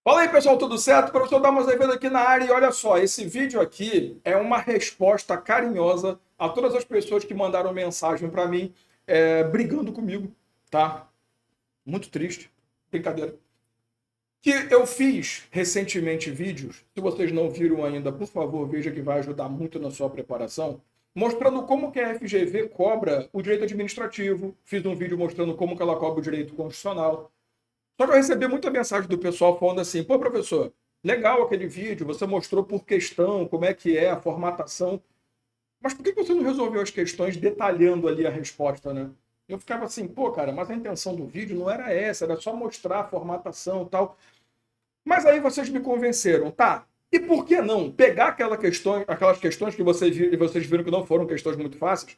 Fala aí, pessoal, tudo certo? Professor Damas Azevedo aqui na área. E olha só, esse vídeo aqui é uma resposta carinhosa a todas as pessoas que mandaram mensagem para mim, brigando comigo, tá? Muito triste, brincadeira. Que eu fiz recentemente vídeos, se vocês não viram ainda, por favor, veja que vai ajudar muito na sua preparação, mostrando como que a FGV cobra o direito administrativo. Fiz um vídeo mostrando como que ela cobra o direito constitucional. Só que eu recebi muita mensagem do pessoal falando assim: pô, professor, legal aquele vídeo, você mostrou por questão como é que é a formatação, mas por que você não resolveu as questões detalhando ali a resposta, né? Eu ficava assim, pô, cara, mas a intenção do vídeo não era essa, era só mostrar a formatação e tal. Mas aí vocês me convenceram, tá? E por que não pegar aquelas questões que vocês viram que não foram questões muito fáceis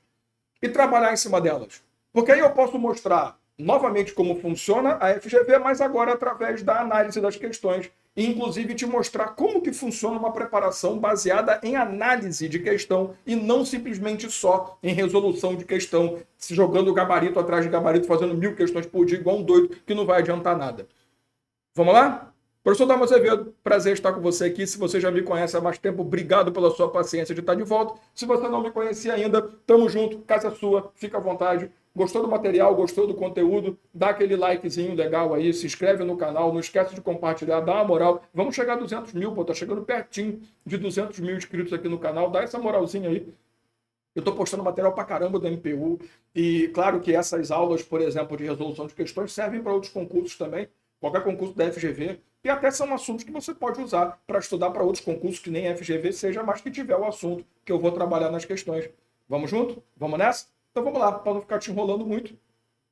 e trabalhar em cima delas? Porque aí eu posso mostrar novamente como funciona a FGV, mas agora através da análise das questões, e inclusive te mostrar como que funciona uma preparação baseada em análise de questão e não simplesmente só em resolução de questão, se jogando gabarito atrás de gabarito, fazendo 1000 questões por dia igual um doido, que não vai adiantar nada. Vamos lá? Professor Damas Azevedo, prazer estar com você aqui. Se você já me conhece há mais tempo, obrigado pela sua paciência de estar de volta. Se você não me conhecia ainda, tamo junto, casa é sua, fica à vontade. Gostou do material, gostou do conteúdo, dá aquele likezinho legal aí, se inscreve no canal, não esquece de compartilhar, dá uma moral. Vamos chegar a 200 mil, pô, tá chegando pertinho de 200 mil inscritos aqui no canal, dá essa moralzinha aí. Eu estou postando material pra caramba do MPU e claro que essas aulas, por exemplo, de resolução de questões servem para outros concursos também, qualquer concurso da FGV, e até são assuntos que você pode usar para estudar para outros concursos que nem a FGV seja, mas que tiver o assunto que eu vou trabalhar nas questões. Vamos junto? Vamos nessa? Então vamos lá, para não ficar te enrolando muito.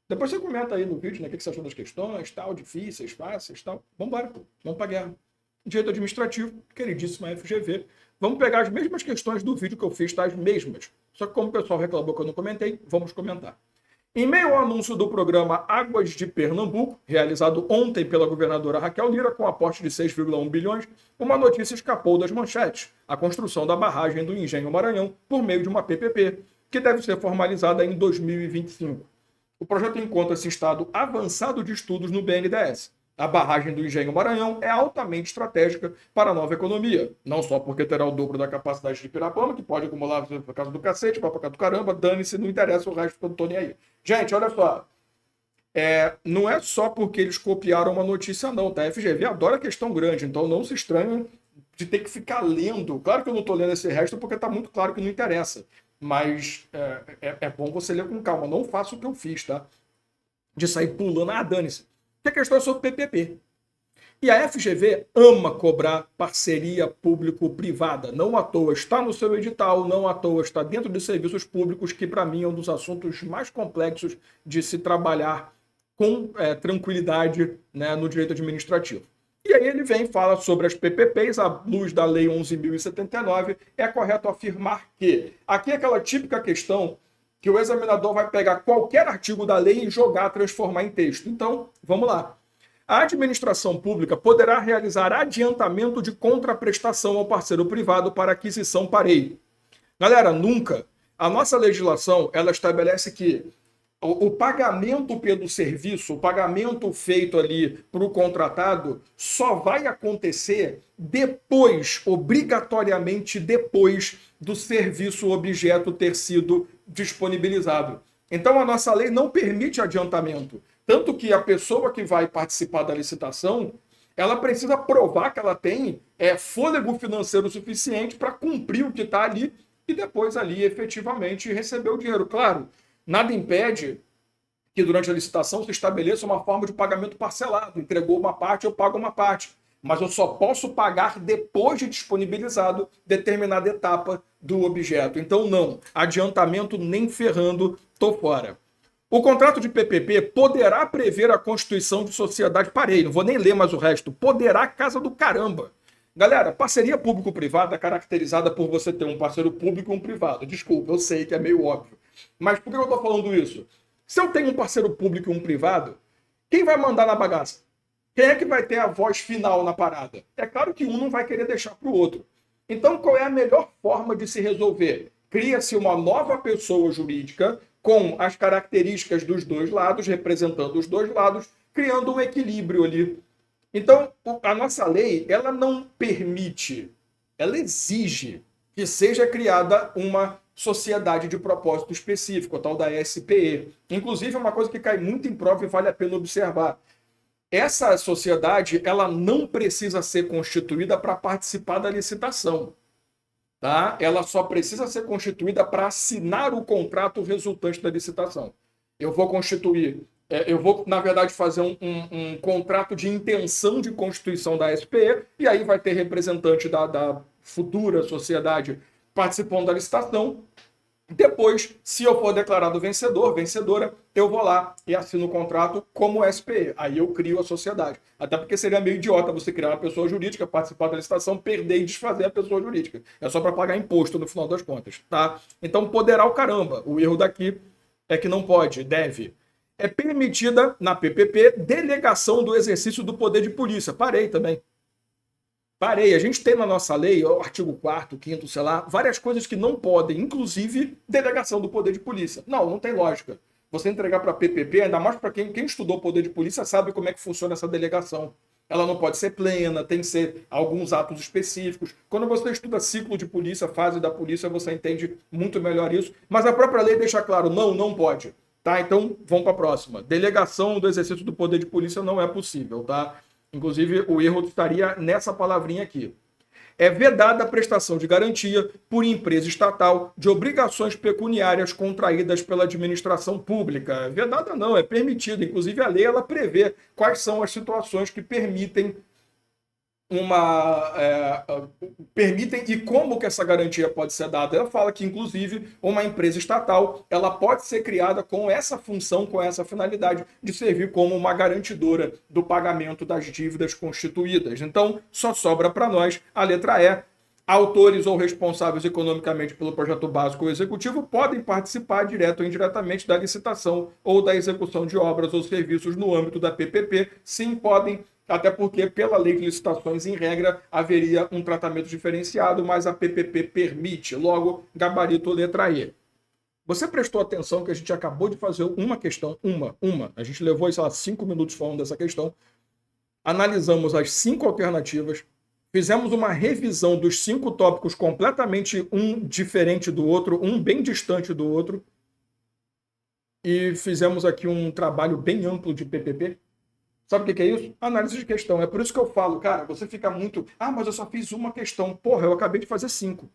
Depois você comenta aí no vídeo, né, o que você achou das questões, tal, difíceis, fáceis, tal. Vamos embora, vamos para a guerra. Direito administrativo, queridíssima FGV. Vamos pegar as mesmas questões do vídeo que eu fiz, tá? As mesmas. Só que como o pessoal reclamou que eu não comentei, vamos comentar. Em meio ao anúncio do programa Águas de Pernambuco, realizado ontem pela governadora Raquel Lira, com aporte de 6,1 bilhões, uma notícia escapou das manchetes: a construção da barragem do Engenho Maranhão por meio de uma PPP, que deve ser formalizada em 2025. O projeto encontra-se em estado avançado de estudos no BNDES. A barragem do Engenho Maranhão é altamente estratégica para a nova economia, não só porque terá o dobro da capacidade de Pirapama, que pode acumular por causa do cacete, vai para casa do caramba, dane-se, não interessa o resto, que eu não tô nem aí. Gente, olha só, não é só porque eles copiaram uma notícia não, tá? A FGV adora questão grande, então não se estranhe de ter que ficar lendo. Claro que eu não estou lendo esse resto porque está muito claro que não interessa, mas é bom você ler com calma, não faça o que eu fiz, tá? De sair pulando, dane-se. Que a questão é sobre PPP. E a FGV ama cobrar parceria público-privada. Não à toa está no seu edital, não à toa está dentro de serviços públicos, que para mim é um dos assuntos mais complexos de se trabalhar com tranquilidade, né, no direito administrativo. E aí ele vem e fala sobre as PPPs, à luz da Lei 11.079, é correto afirmar que aqui é aquela típica questão que o examinador vai pegar qualquer artigo da lei e jogar, transformar em texto. Então, vamos lá. A administração pública poderá realizar adiantamento de contraprestação ao parceiro privado para aquisição pareio. Galera, nunca. A nossa legislação, ela estabelece que o pagamento pelo serviço, o pagamento feito ali para o contratado, só vai acontecer depois, obrigatoriamente depois do serviço objeto ter sido disponibilizado. Então a nossa lei não permite adiantamento. Tanto que a pessoa que vai participar da licitação, ela precisa provar que ela tem fôlego financeiro suficiente para cumprir o que está ali e depois ali efetivamente receber o dinheiro. Claro, nada impede que durante a licitação se estabeleça uma forma de pagamento parcelado. Entregou uma parte, eu pago uma parte. Mas eu só posso pagar depois de disponibilizado determinada etapa do objeto. Então, não. Adiantamento nem ferrando, tô fora. O contrato de PPP poderá prever a constituição de sociedade. Parei, não vou nem ler mais o resto. Poderá, casa do caramba. Galera, parceria público-privada é caracterizada por você ter um parceiro público e um privado. Desculpa, eu sei que é meio óbvio. Mas por que eu estou falando isso? Se eu tenho um parceiro público e um privado, quem vai mandar na bagaça? Quem é que vai ter a voz final na parada? É claro que um não vai querer deixar para o outro. Então, qual é a melhor forma de se resolver? Cria-se uma nova pessoa jurídica com as características dos dois lados, representando os dois lados, criando um equilíbrio ali. Então, a nossa lei, ela não permite, ela exige que seja criada uma sociedade de propósito específico, a tal da SPE. Inclusive, é uma coisa que cai muito em prova e vale a pena observar. Essa sociedade, ela não precisa ser constituída para participar da licitação, tá? Ela só precisa ser constituída para assinar o contrato resultante da licitação. Eu vou constituir, eu vou, na verdade, fazer um contrato de intenção de constituição da SPE, e aí vai ter representante da futura sociedade participando da licitação. Depois, se eu for declarado vencedor, vencedora, eu vou lá e assino o contrato como SPE. Aí eu crio a sociedade. Até porque seria meio idiota você criar uma pessoa jurídica, participar da licitação, perder e desfazer a pessoa jurídica. É só para pagar imposto no final das contas, tá? Então, poderá o caramba. O erro daqui é que não pode, deve. É permitida, na PPP, delegação do exercício do poder de polícia. Parei também. Parei. A gente tem na nossa lei, o artigo 4º, 5º, sei lá, várias coisas que não podem, inclusive delegação do poder de polícia. Não, não tem lógica. Você entregar para a PPP, ainda mais para quem estudou poder de polícia, sabe como é que funciona essa delegação. Ela não pode ser plena, tem que ser alguns atos específicos. Quando você estuda ciclo de polícia, fase da polícia, você entende muito melhor isso. Mas a própria lei deixa claro, não, não pode. Tá? Então, vamos para a próxima. Delegação do exercício do poder de polícia não é possível, tá? Inclusive, o erro estaria nessa palavrinha aqui. É vedada a prestação de garantia por empresa estatal de obrigações pecuniárias contraídas pela administração pública. Vedada não, é permitida. Inclusive, a lei ela prevê quais são as situações que permitem permitem e como que essa garantia pode ser dada. Ela fala que, inclusive, uma empresa estatal ela pode ser criada com essa função, com essa finalidade de servir como uma garantidora do pagamento das dívidas constituídas. Então, só sobra para nós a letra E. Autores ou responsáveis economicamente pelo projeto básico ou executivo podem participar direto ou indiretamente da licitação ou da execução de obras ou serviços no âmbito da PPP. Sim, podem, até porque, pela lei de licitações, em regra, haveria um tratamento diferenciado, mas a PPP permite. Logo, gabarito letra E. Você prestou atenção que a gente acabou de fazer uma questão, a gente levou, sei lá, 5 minutos falando dessa questão, analisamos as 5 alternativas, fizemos uma revisão dos 5 tópicos completamente um diferente do outro, um bem distante do outro, e fizemos aqui um trabalho bem amplo de PPP. Sabe o que é isso? Análise de questão. É por isso que eu falo, cara, você fica muito... Ah, mas eu só fiz uma questão. Porra, eu acabei de fazer 5.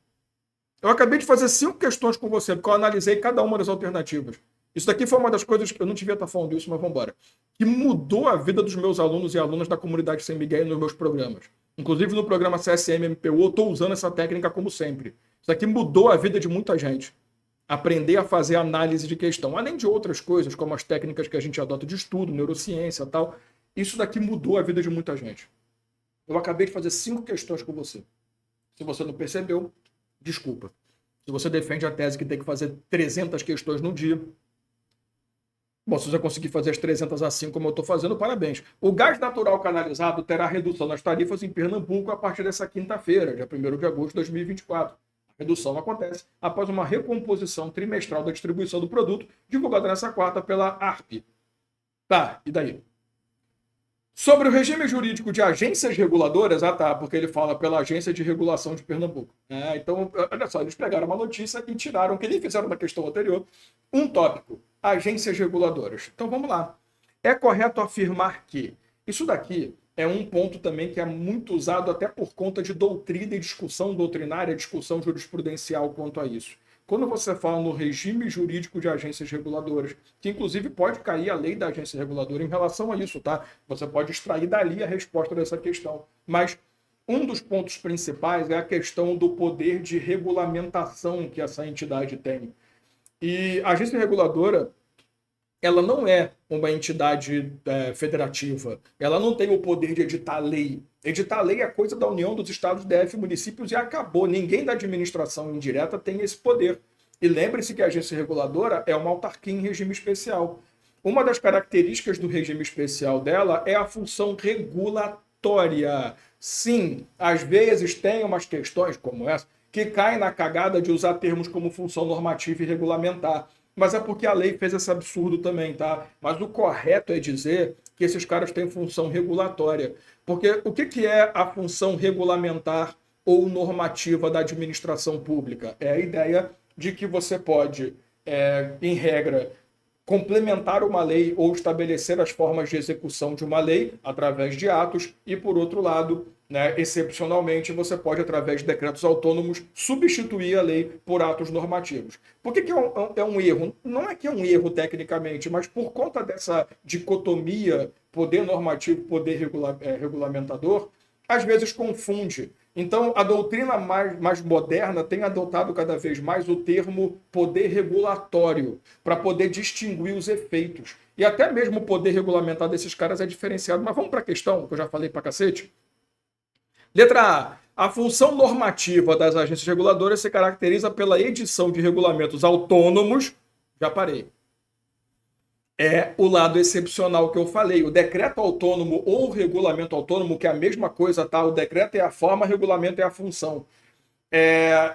Eu acabei de fazer 5 questões com você, porque eu analisei cada uma das alternativas. Isso daqui foi uma das coisas que eu não devia estar falando isso, mas vamos embora. Que mudou a vida dos meus alunos e alunas da comunidade Sem Miguel nos meus programas. Inclusive no programa CSM MPU, eu estou usando essa técnica como sempre. Isso aqui mudou a vida de muita gente. Aprender a fazer análise de questão, além de outras coisas, como as técnicas que a gente adota de estudo, neurociência e tal. Isso daqui mudou a vida de muita gente. Eu acabei de fazer 5 questões com você. Se você não percebeu, desculpa. Se você defende a tese que tem que fazer 300 questões no dia, bom, se você conseguir fazer as 300 assim como eu estou fazendo, parabéns. O gás natural canalizado terá redução nas tarifas em Pernambuco a partir dessa quinta-feira, dia 1º de agosto de 2024. A redução acontece após uma recomposição trimestral da distribuição do produto, divulgada nessa quarta pela ARP. Tá, e daí? Sobre o regime jurídico de agências reguladoras, porque ele fala pela Agência de Regulação de Pernambuco. Então, olha só, eles pegaram uma notícia e tiraram, que nem fizeram na questão anterior, um tópico, agências reguladoras. Então, vamos lá. É correto afirmar que isso daqui é um ponto também que é muito usado até por conta de doutrina e discussão doutrinária, discussão jurisprudencial quanto a isso. Quando você fala no regime jurídico de agências reguladoras, que inclusive pode cair a lei da agência reguladora em relação a isso, tá? Você pode extrair dali a resposta dessa questão. Mas um dos pontos principais é a questão do poder de regulamentação que essa entidade tem. E a agência reguladora, ela não é uma entidade federativa. Ela não tem o poder de editar lei. Editar lei é coisa da União dos Estados, DF, municípios e acabou. Ninguém da administração indireta tem esse poder. E lembre-se que a agência reguladora é uma autarquia em regime especial. Uma das características do regime especial dela é a função regulatória. Sim, às vezes tem umas questões como essa que caem na cagada de usar termos como função normativa e regulamentar. Mas é porque a lei fez esse absurdo também, tá? Mas o correto é dizer que esses caras têm função regulatória. Porque o que é a função regulamentar ou normativa da administração pública? É a ideia de que você pode, em regra, complementar uma lei ou estabelecer as formas de execução de uma lei através de atos e, por outro lado, né, excepcionalmente, você pode, através de decretos autônomos, substituir a lei por atos normativos. Por que é um erro? Não é que é um erro tecnicamente, mas por conta dessa dicotomia poder normativo, poder regulamentador, às vezes confunde. Então, a doutrina mais moderna tem adotado cada vez mais o termo poder regulatório, para poder distinguir os efeitos. E até mesmo o poder regulamentar desses caras é diferenciado. Mas vamos para a questão, que eu já falei para cacete. Letra A. A função normativa das agências reguladoras se caracteriza pela edição de regulamentos autônomos. Já parei. É o lado excepcional que eu falei. O decreto autônomo ou o regulamento autônomo, que é a mesma coisa, tá? O decreto é a forma, o regulamento é a função.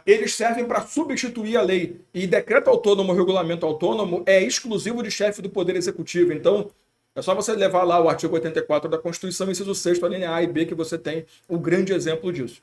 Eles servem para substituir a lei. E decreto autônomo, regulamento autônomo é exclusivo de chefe do Poder Executivo. Então, é só você levar lá o artigo 84 da Constituição, inciso 6º, a linha A e B, que você tem o grande exemplo disso.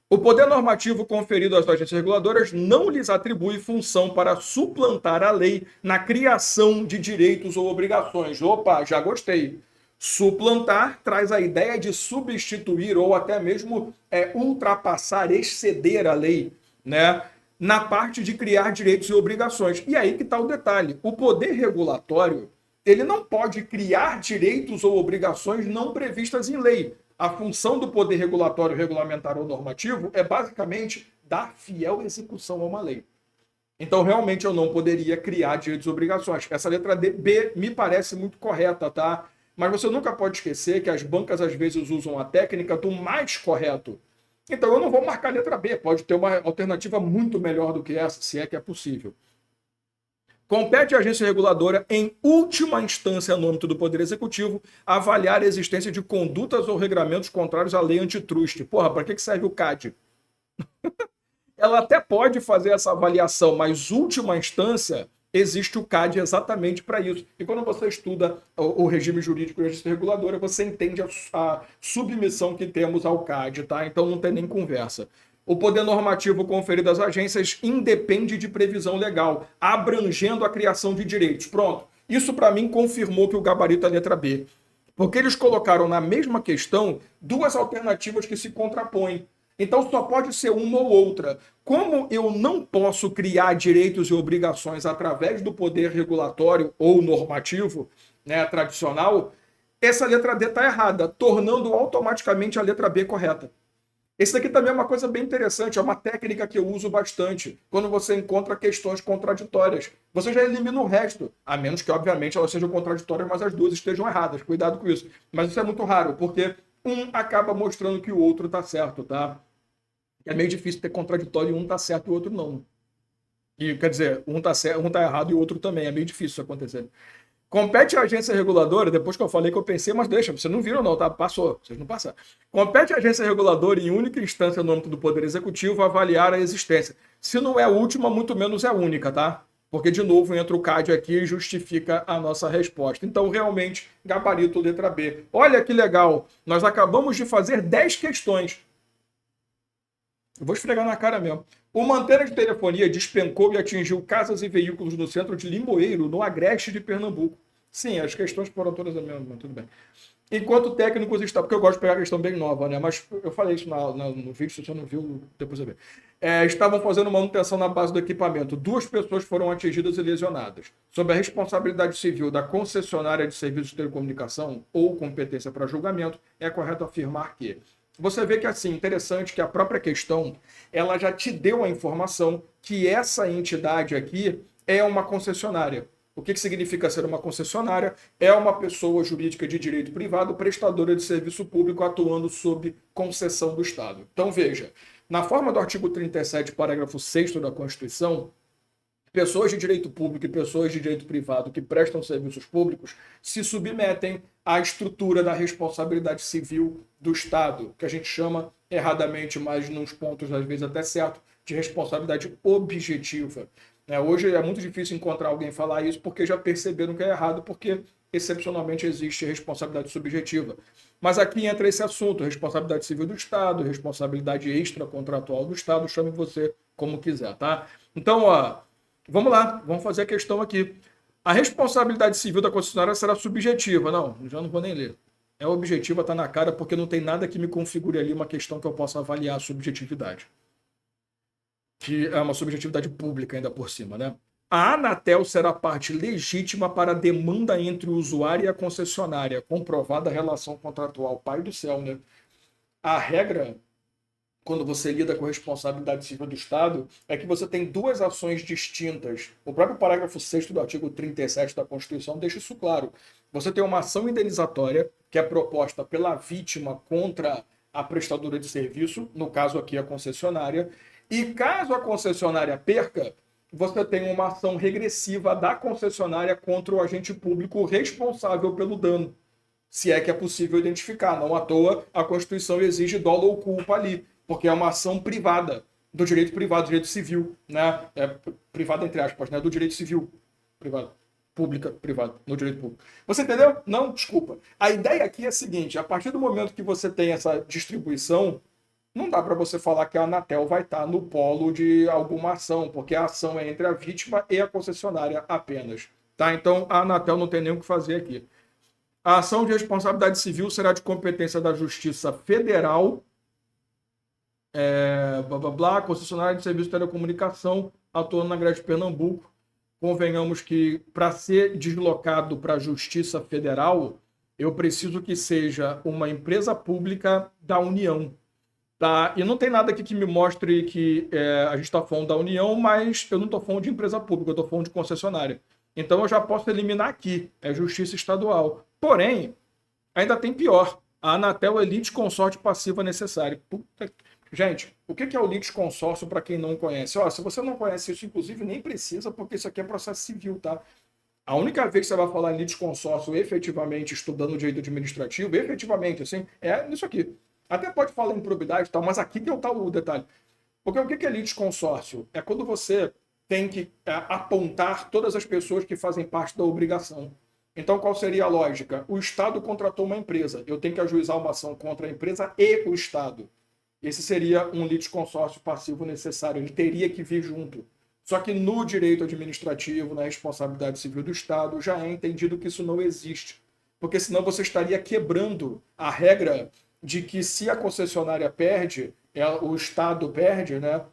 O poder normativo conferido às agências reguladoras não lhes atribui função para suplantar a lei na criação de direitos ou obrigações. Opa, já gostei. Suplantar traz a ideia de substituir ou até mesmo ultrapassar, exceder a lei, né? Na parte de criar direitos e obrigações. E aí que está o detalhe. O poder regulatório, ele não pode criar direitos ou obrigações não previstas em lei. A função do poder regulatório, regulamentar ou normativo é basicamente dar fiel execução a uma lei. Então, realmente, eu não poderia criar direitos e obrigações. Essa letra B me parece muito correta, tá? Mas você nunca pode esquecer que as bancas, às vezes, usam a técnica do mais correto. Então, eu não vou marcar a letra B. Pode ter uma alternativa muito melhor do que essa, se é que é possível. Compete à agência reguladora, em última instância, no âmbito do Poder Executivo, avaliar a existência de condutas ou regramentos contrários à lei antitruste. Porra, para que serve o CAD? Ela até pode fazer essa avaliação, mas, última instância, existe o CAD exatamente para isso. E quando você estuda o regime jurídico da agência reguladora, você entende a submissão que temos ao CAD, tá? Então não tem nem conversa. O poder normativo conferido às agências independe de previsão legal, abrangendo a criação de direitos. Pronto. Isso, para mim, confirmou que o gabarito é a letra B. Porque eles colocaram na mesma questão duas alternativas que se contrapõem. Então, só pode ser uma ou outra. Como eu não posso criar direitos e obrigações através do poder regulatório ou normativo, né, tradicional, essa letra D está errada, tornando automaticamente a letra B correta. Esse daqui também é uma coisa bem interessante, é uma técnica que eu uso bastante, quando você encontra questões contraditórias. Você já elimina o resto, a menos que, obviamente, elas sejam contraditórias, mas as duas estejam erradas. Cuidado com isso. Mas isso é muito raro, porque um acaba mostrando que o outro está certo, tá? É meio difícil ter contraditório e um está certo e o outro não. E, quer dizer, um tá errado e o outro também. É meio difícil isso acontecer. Compete à agência reguladora, depois que eu falei que eu pensei, mas deixa, vocês não viram não, tá? Passou, vocês não passaram. Compete à agência reguladora, em única instância no âmbito do Poder Executivo, avaliar a existência. Se não é a última, muito menos é a única, tá? Porque, de novo, entra o CAD aqui e justifica a nossa resposta. Então, realmente, gabarito letra B. Olha que legal, nós acabamos de fazer 10 questões. Eu vou esfregar na cara mesmo. Uma antena de telefonia despencou e atingiu casas e veículos no centro de Limoeiro, no Agreste de Pernambuco. Sim, as questões foram todas as mesmas, mas tudo bem. Enquanto técnicos estão... Porque eu gosto de pegar a questão bem nova, né? Mas eu falei isso no vídeo, se você não viu, depois eu ver. Estavam fazendo manutenção na base do equipamento. 2 pessoas foram atingidas e lesionadas. Sob a responsabilidade civil da concessionária de serviços de telecomunicação ou competência para julgamento, é correto afirmar que... Você vê que, assim, interessante que a própria questão, ela já te deu a informação que essa entidade aqui é uma concessionária. O que significa ser uma concessionária? É uma pessoa jurídica de direito privado, prestadora de serviço público, atuando sob concessão do Estado. Então, veja, na forma do artigo 37, parágrafo 6º da Constituição, pessoas de direito público e pessoas de direito privado que prestam serviços públicos se submetem à estrutura da responsabilidade civil do Estado, que a gente chama erradamente, mas nos pontos, às vezes até certo, de responsabilidade objetiva. Hoje é muito difícil encontrar alguém falar isso porque já perceberam que é errado, porque excepcionalmente existe responsabilidade subjetiva. Mas aqui entra esse assunto, responsabilidade civil do Estado, responsabilidade extracontratual do Estado, chame você como quiser, tá? Então, ó, vamos lá, vamos fazer a questão aqui. A responsabilidade civil da concessionária será subjetiva. Não, já não vou nem ler. É objetiva, tá na cara, porque não tem nada que me configure ali uma questão que eu possa avaliar a subjetividade. Que é uma subjetividade pública ainda por cima, né? A Anatel será parte legítima para a demanda entre o usuário e a concessionária, comprovada a relação contratual. Pai do céu, né? A regra, quando você lida com responsabilidade civil do Estado, é que você tem duas ações distintas. O próprio parágrafo 6º do artigo 37 da Constituição deixa isso claro. Você tem uma ação indenizatória, que é proposta pela vítima contra a prestadora de serviço, no caso aqui a concessionária, e caso a concessionária perca, você tem uma ação regressiva da concessionária contra o agente público responsável pelo dano, se é que é possível identificar. Não à toa, a Constituição exige dolo ou culpa ali, porque é uma ação privada, do direito privado, do direito civil, né? Privada entre aspas, né? Do direito civil, privado. Pública, privada, no direito público. Você entendeu? Não, desculpa. A ideia aqui é a seguinte, a partir do momento que você tem essa distribuição, não dá para você falar que a Anatel vai estar no polo de alguma ação, porque a ação é entre a vítima e a concessionária apenas. Tá? Então, a Anatel não tem nem o que fazer aqui. A ação de responsabilidade civil será de competência da Justiça Federal, concessionária de serviço de telecomunicação, atuando na grade de Pernambuco. Convenhamos que, para ser deslocado para a Justiça Federal, eu preciso que seja uma empresa pública da União. Tá? E não tem nada aqui que me mostre que a gente está falando da União, mas eu não estou falando de empresa pública, eu estou falando de concessionária. Então eu já posso eliminar aqui, é justiça estadual. Porém, ainda tem pior. A Anatel é litisconsórcio passiva necessária. Gente, o que é o litisconsórcio para quem não conhece? Ó, se você não conhece isso, inclusive, nem precisa, porque isso aqui é processo civil, tá? A única vez que você vai falar em litisconsórcio efetivamente estudando direito administrativo, efetivamente, assim, é nisso aqui. Até pode falar em improbidade e tal, mas aqui que é o detalhe. Porque o que é litisconsórcio? É quando você tem que apontar todas as pessoas que fazem parte da obrigação. Então, qual seria a lógica? O Estado contratou uma empresa. Eu tenho que ajuizar uma ação contra a empresa e o Estado. Esse seria um litisconsórcio passivo necessário. Ele teria que vir junto. Só que no direito administrativo, na responsabilidade civil do Estado, já é entendido que isso não existe. Porque senão você estaria quebrando a regra de que se a concessionária perde, o Estado perde, né?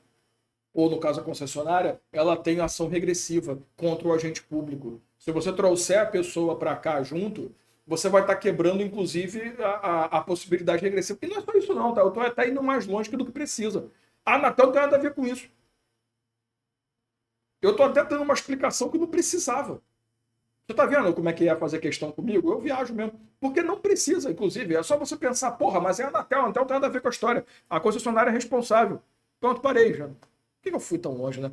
Ou no caso a concessionária, ela tem ação regressiva contra o agente público. Se você trouxer a pessoa para cá junto, você vai estar quebrando, inclusive, a possibilidade regressiva. E não é só isso não, tá? Eu estou até indo mais longe do que precisa. A Anatel não tem nada a ver com isso. Eu estou até dando uma explicação que não precisava. Você tá vendo como é que ia fazer questão comigo? Eu viajo mesmo. Porque não precisa, inclusive. É só você pensar, porra, mas é a Anatel não tem nada a ver com a história. A concessionária é responsável. Pronto, parei já. Por que eu fui tão longe, né?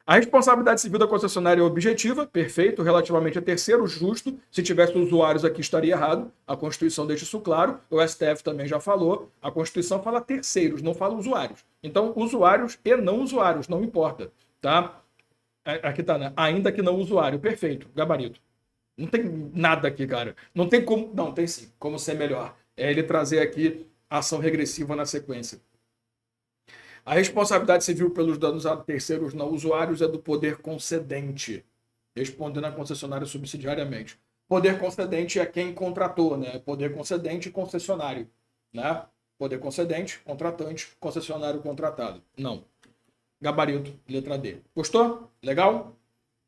A responsabilidade civil da concessionária é objetiva, perfeito, relativamente a terceiro, justo. Se tivesse usuários aqui estaria errado. A Constituição deixa isso claro. O STF também já falou. A Constituição fala terceiros, não fala usuários. Então, usuários e não usuários, não importa. Tá? Aqui tá, né? Ainda que não usuário. Perfeito, gabarito. Não tem nada aqui, cara. Não tem como... Não, tem sim. Como ser melhor. É ele trazer aqui ação regressiva na sequência. A responsabilidade civil pelos danos a terceiros não usuários é do poder concedente, respondendo à concessionária subsidiariamente. Poder concedente é quem contratou, né? Poder concedente e concessionário, né? Poder concedente, contratante, concessionário contratado. Não. Gabarito, letra D. Gostou? Legal?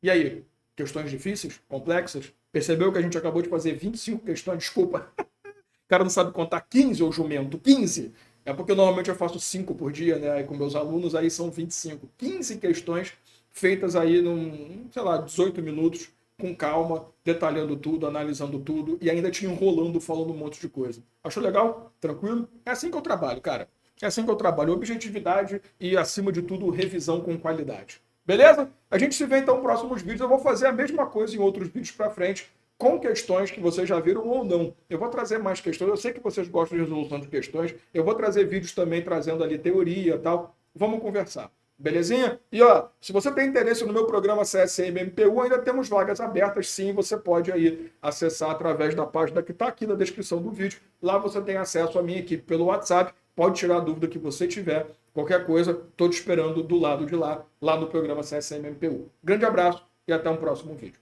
E aí? Questões difíceis? Complexas? Percebeu que a gente acabou de fazer 25 questões? Desculpa. O cara não sabe contar 15, ô jumento. 15? É porque normalmente eu faço 5 por dia, né? Aí com meus alunos aí são 25. 15 questões feitas aí num, sei lá, 18 minutos, com calma, detalhando tudo, analisando tudo e ainda te enrolando, falando um monte de coisa. Achou legal? Tranquilo? É assim que eu trabalho, cara. É assim que eu trabalho. Objetividade e, acima de tudo, revisão com qualidade. Beleza? A gente se vê então nos próximos vídeos. Eu vou fazer a mesma coisa em outros vídeos pra frente, com questões que vocês já viram ou não. Eu vou trazer mais questões. Eu sei que vocês gostam de resolução de questões. Eu vou trazer vídeos também trazendo ali teoria e tal. Vamos conversar. Belezinha? E ó, se você tem interesse no meu programa CSM MPU, ainda temos vagas abertas, sim, você pode aí acessar através da página que está aqui na descrição do vídeo. Lá você tem acesso à minha equipe pelo WhatsApp, pode tirar a dúvida que você tiver. Qualquer coisa, estou te esperando do lado de lá, lá no programa CSM MPU. Grande abraço e até um próximo vídeo.